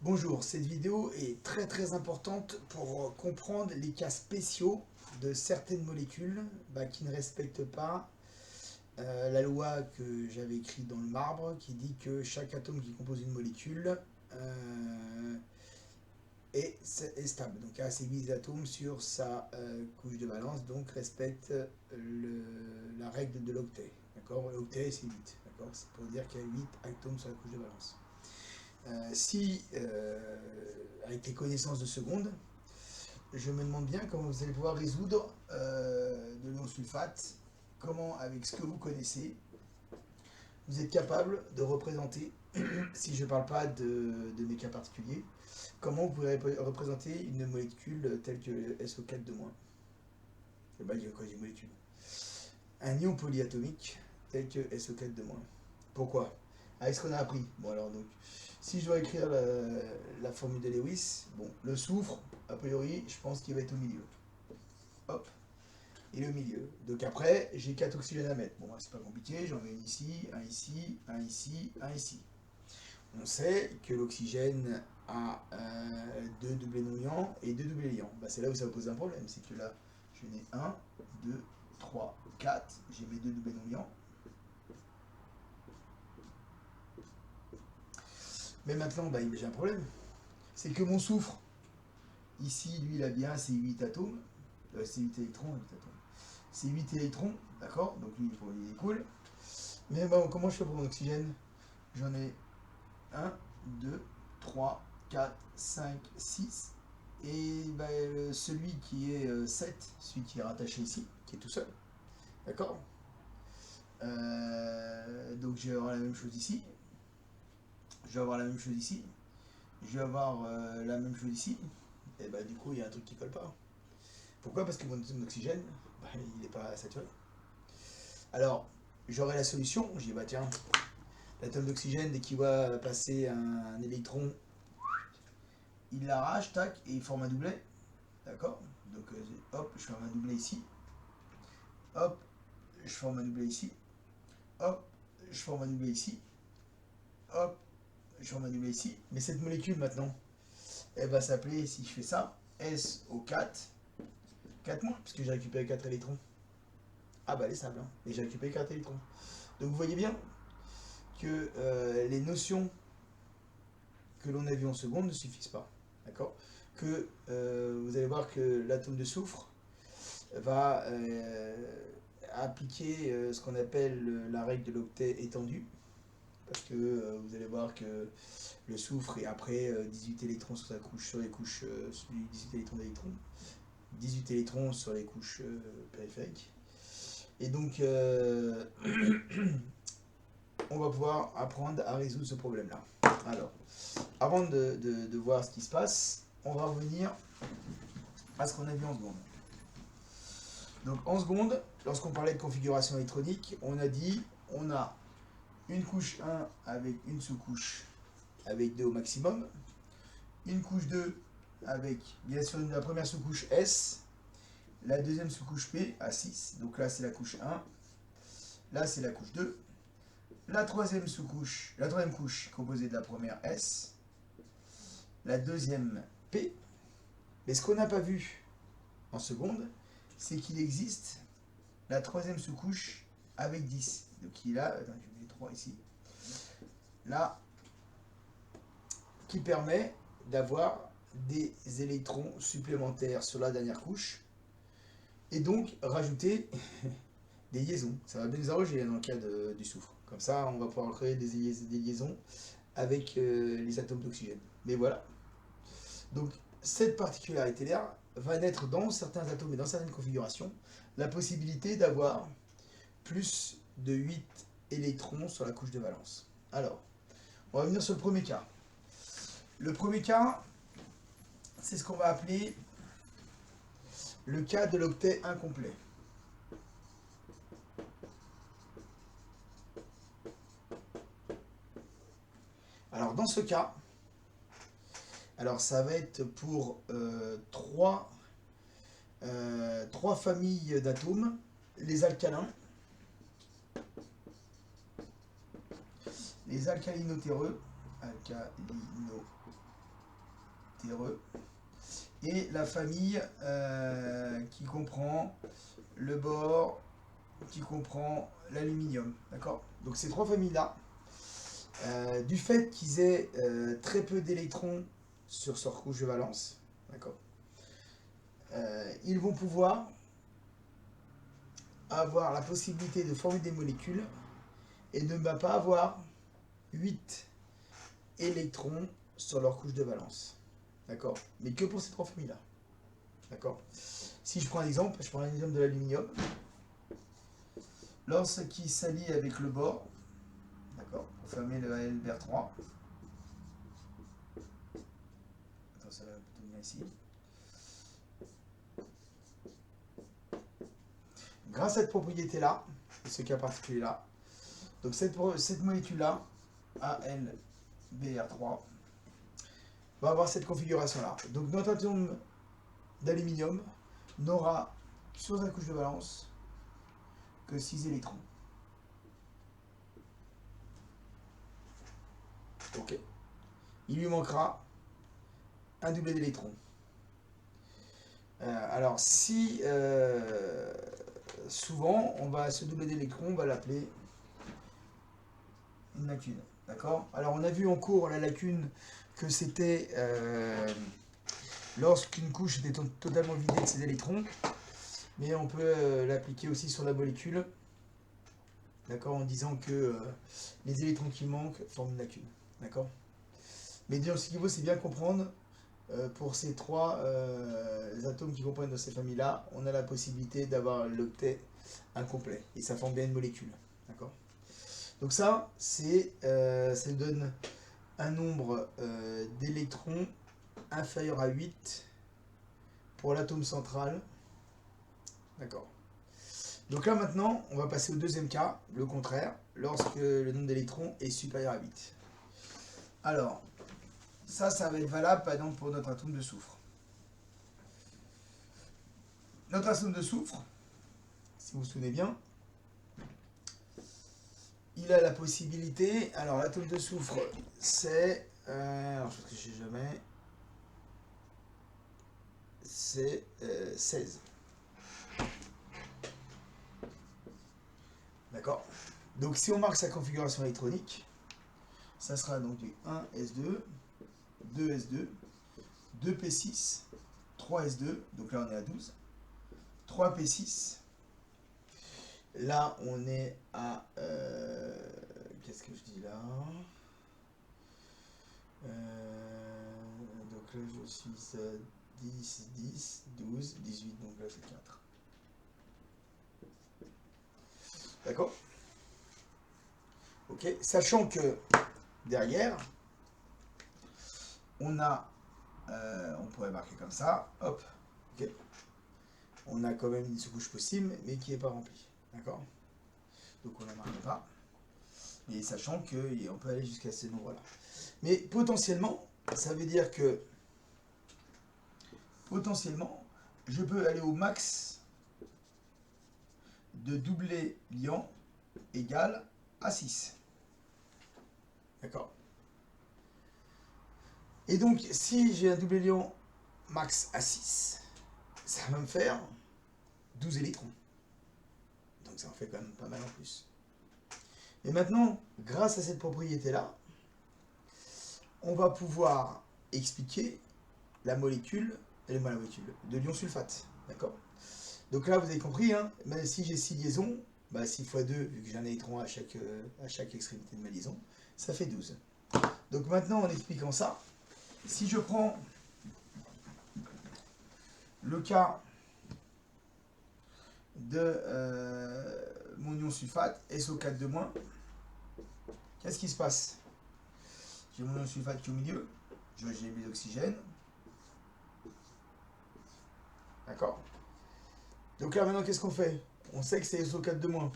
Bonjour, cette vidéo est très importante pour comprendre les cas spéciaux de certaines molécules qui ne respectent pas la loi que j'avais écrite dans le marbre qui dit que chaque atome qui compose une molécule est stable. Donc a ces 8 atomes sur sa couche de valence, donc respecte la règle de l'octet. D'accord. L'octet c'est 8. D'accord. C'est pour dire qu'il y a 8 atomes sur la couche de valence. Avec les connaissances de seconde, je me demande bien comment vous allez pouvoir résoudre de l'ion sulfate, comment, avec ce que vous connaissez, vous êtes capable de représenter, si je ne parle pas de mes cas particuliers, comment vous pouvez représenter une molécule telle que SO4 de moins. Il y a quoi des molécules. Un ion polyatomique tel que SO4 de moins. Pourquoi? Avec ce qu'on a appris. Bon alors donc, si je dois écrire la formule de Lewis, bon, le soufre, a priori, je pense qu'il va être au milieu. Hop, il est au milieu. Donc après, j'ai 4 oxygènes à mettre. Bon, c'est pas compliqué, j'en mets une ici, un ici, un ici, un ici. On sait que l'oxygène a 2 doublés non-ions et 2 doublés liants. C'est là où ça va poser un problème, c'est que là, je n'ai 1, 2, 3, 4, j'ai mes 2 doublés non-ions. Mais maintenant, j'ai un problème. C'est que mon soufre, ici, lui, il a bien ses 8 atomes. C'est 8 électrons, 8 atomes. C'est 8 électrons, d'accord. Donc lui, il est cool. Mais bon, comment je fais pour mon oxygène? J'en ai 1, 2, 3, 4, 5, 6. Et celui qui est 7, celui qui est rattaché ici, qui est tout seul, d'accord. Donc je vais avoir la même chose ici. Je vais avoir la même chose ici. Je vais avoir la même chose ici. Et du coup, il y a un truc qui colle pas. Pourquoi? Parce que mon atome d'oxygène, il n'est pas saturé. Alors, j'aurai la solution. Je dis, tiens, l'atome d'oxygène, dès qu'il va passer un électron, il l'arrache, tac, et il forme un doublet. D'accord. Donc, hop, je forme un doublet ici. Hop, je forme un doublet ici. Hop, je forme un doublet ici. Hop, je forme un doublet ici. Mais cette molécule, maintenant, elle va s'appeler, si je fais ça, SO4, 4 moins, puisque j'ai récupéré 4 électrons. Ah elle est stable, hein. Et j'ai récupéré 4 électrons. Donc vous voyez bien que les notions que l'on a vues en seconde ne suffisent pas. D'accord. Que vous allez voir que l'atome de soufre va appliquer ce qu'on appelle la règle de l'octet étendu. Parce que vous allez voir que le soufre est après 18 électrons sur sa couche, sur les couches, 18 électrons d'électrons, 18 électrons sur les couches périphériques. Et donc, on va pouvoir apprendre à résoudre ce problème-là. Alors, avant de voir ce qui se passe, on va revenir à ce qu'on a vu en seconde. Donc, en seconde, lorsqu'on parlait de configuration électronique, on a dit on a une couche 1 avec une sous-couche avec 2 au maximum, une couche 2 avec, bien sûr, la première sous-couche S, la deuxième sous-couche P à 6, donc là c'est la couche 1, là c'est la couche 2, la troisième sous-couche, la troisième couche composée de la première S, la deuxième P. Mais ce qu'on n'a pas vu en seconde, c'est qu'il existe la troisième sous-couche avec 10. Donc il a, attends, je mets 3 ici, là, qui permet d'avoir des électrons supplémentaires sur la dernière couche et donc rajouter des liaisons. Ça va bien nous arranger dans le cas du soufre. Comme ça, on va pouvoir créer des liaisons avec les atomes d'oxygène. Mais voilà. Donc, cette particularité-là va naître dans certains atomes et dans certaines configurations la possibilité d'avoir plus de 8 électrons sur la couche de valence. Alors, on va venir sur le premier cas. Le premier cas, c'est ce qu'on va appeler le cas de l'octet incomplet. Alors dans ce cas, alors ça va être pour trois familles d'atomes, les alcalins, les alcalinotéreux, alcalinotéreux, terreux. Et la famille qui comprend le bore, qui comprend l'aluminium. D'accord? Donc ces trois familles-là, du fait qu'ils aient très peu d'électrons sur leur couche de valence, d'accord, ils vont pouvoir avoir la possibilité de former des molécules et ne va pas avoir 8 électrons sur leur couche de valence. D'accord? Mais que pour ces trois familles-là. D'accord? Si je prends un exemple, je prends un exemple de l'aluminium. Lorsqu'il s'allie avec le bore, d'accord, pour former le AlBr3. Attends, ça va plutôt bien ici. Grâce à cette propriété-là, ce cas particulier-là, donc cette molécule-là, AlBr3, va avoir cette configuration-là. Donc notre atome d'aluminium n'aura sur sa couche de valence que 6 électrons. Ok. Il lui manquera un doublet d'électrons. Alors si souvent on va ce doublet d'électrons, on va l'appeler une lacune. D'accord? Alors on a vu en cours la lacune que c'était lorsqu'une couche était totalement vidée de ses électrons, mais on peut l'appliquer aussi sur la molécule, d'accord, en disant que les électrons qui manquent forment une lacune. D'accord? Mais dire ce qu'il faut, c'est bien comprendre, pour ces trois atomes qui comprennent de ces familles-là, on a la possibilité d'avoir l'octet incomplet, et ça forme bien une molécule. D'accord? Donc ça donne un nombre d'électrons inférieur à 8 pour l'atome central. D'accord. Donc là maintenant, on va passer au deuxième cas, le contraire, lorsque le nombre d'électrons est supérieur à 8. Alors, ça va être valable par exemple pour notre atome de soufre. Notre atome de soufre, si vous vous souvenez bien, il a la possibilité, alors l'atome de soufre, c'est, alors je ne réfléchis jamais, c'est 16. D'accord? Donc si on marque sa configuration électronique, ça sera donc du 1s2, 2s2, 2p6, 3s2, donc là on est à 12, 3p6, là on est à, qu'est-ce que je dis là, donc là je suis à 10, 10, 12, 18, donc là c'est 4. D'accord? Ok, sachant que derrière, on a, on pourrait marquer comme ça, hop, ok, on a quand même une sous-couche possible, mais qui n'est pas remplie. D'accord? Donc on ne la marque pas. Mais sachant qu'on peut aller jusqu'à ces nombres-là. Mais potentiellement, ça veut dire que potentiellement, je peux aller au max de doublet liant égal à 6. D'accord? Et donc, si j'ai un doublet liant max à 6, ça va me faire 12 électrons. Donc ça en fait quand même pas mal en plus. Et maintenant, grâce à cette propriété-là, on va pouvoir expliquer la molécule de l'ion sulfate. D'accord? Donc là, vous avez compris, hein, même si j'ai 6 liaisons, 6 x 2, vu que j'ai un électron à chaque extrémité de ma liaison, ça fait 12. Donc maintenant, en expliquant ça, si je prends le cas de mon ion sulfate, SO4 qu'est-ce qui se passe? J'ai mon ion sulfate qui est au milieu, j'ai mes oxygènes. D'accord? Donc là, maintenant, qu'est-ce qu'on fait? On sait que c'est SO4 de moins.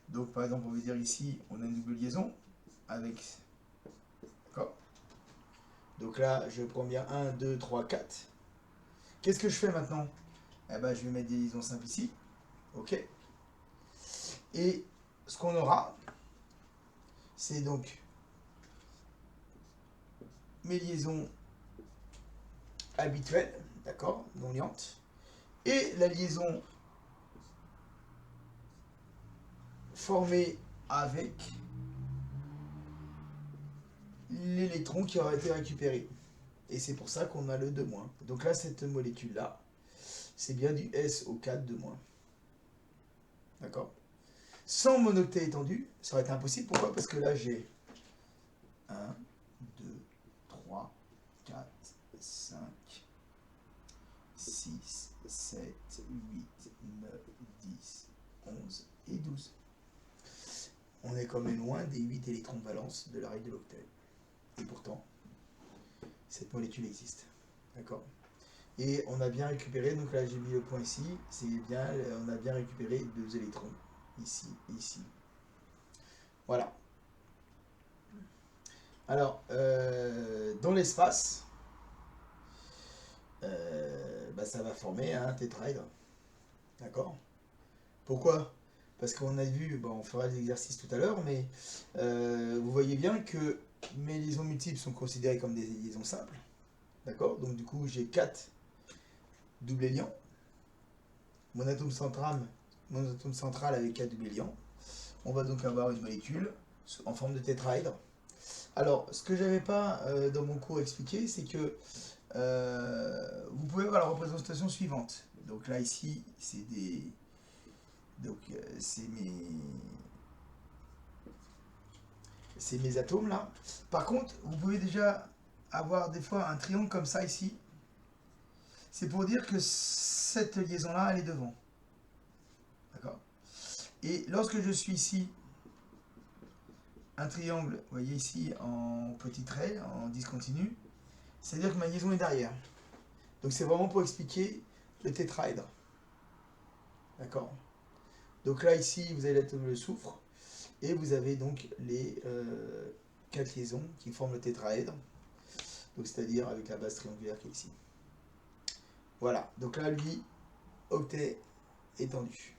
Donc, par exemple, on veut dire ici, on a une double liaison avec. D'accord? Donc là, je prends bien 1, 2, 3, 4. Qu'est-ce que je fais maintenant? Eh ben, je vais mettre des liaisons simples ici. Ok? Et ce qu'on aura, c'est donc mes liaisons habituelle, d'accord, non liante, et la liaison formée avec l'électron qui aura été récupéré. Et c'est pour ça qu'on a le 2-. Donc là, cette molécule-là, c'est bien du SO4 2-. D'accord? Sans monoctet étendu, ça aurait été impossible. Pourquoi? Parce que là, j'ai 1, 2, 3, 4, 5, 6, 7, 8, 9, 10, 11 et 12. On est quand même loin des 8 électrons de valence de la règle de l'octet. Et pourtant, cette molécule existe. D'accord? Et on a bien récupéré, donc là j'ai mis le point ici, c'est bien, on a bien récupéré 2 électrons, ici et ici. Voilà. Alors, dans l'espace, ça va former un tétraèdre. D'accord? Pourquoi? Parce qu'on a vu, on fera des exercices tout à l'heure, mais vous voyez bien que mes liaisons multiples sont considérées comme des liaisons simples. D'accord? Donc du coup, j'ai 4 doublés liants. Mon atome central avec 4 doublés liants. On va donc avoir une molécule en forme de tétraèdre. Alors, ce que j'avais pas dans mon cours expliqué, c'est que vous pouvez avoir la représentation suivante. Donc là, ici, c'est des... Donc, c'est mes atomes, là. Par contre, vous pouvez déjà avoir des fois un triangle comme ça, ici. C'est pour dire que cette liaison-là, elle est devant. D'accord? Et lorsque je suis ici, un triangle, vous voyez ici, en petit trait, en discontinu, c'est-à-dire que ma liaison est derrière. Donc c'est vraiment pour expliquer le tétraèdre. D'accord? Donc là, ici, vous avez l'atome de soufre, et vous avez donc les 4 liaisons qui forment le tétraèdre, donc c'est-à-dire avec la base triangulaire qui est ici. Voilà, donc là, lui, octet étendu.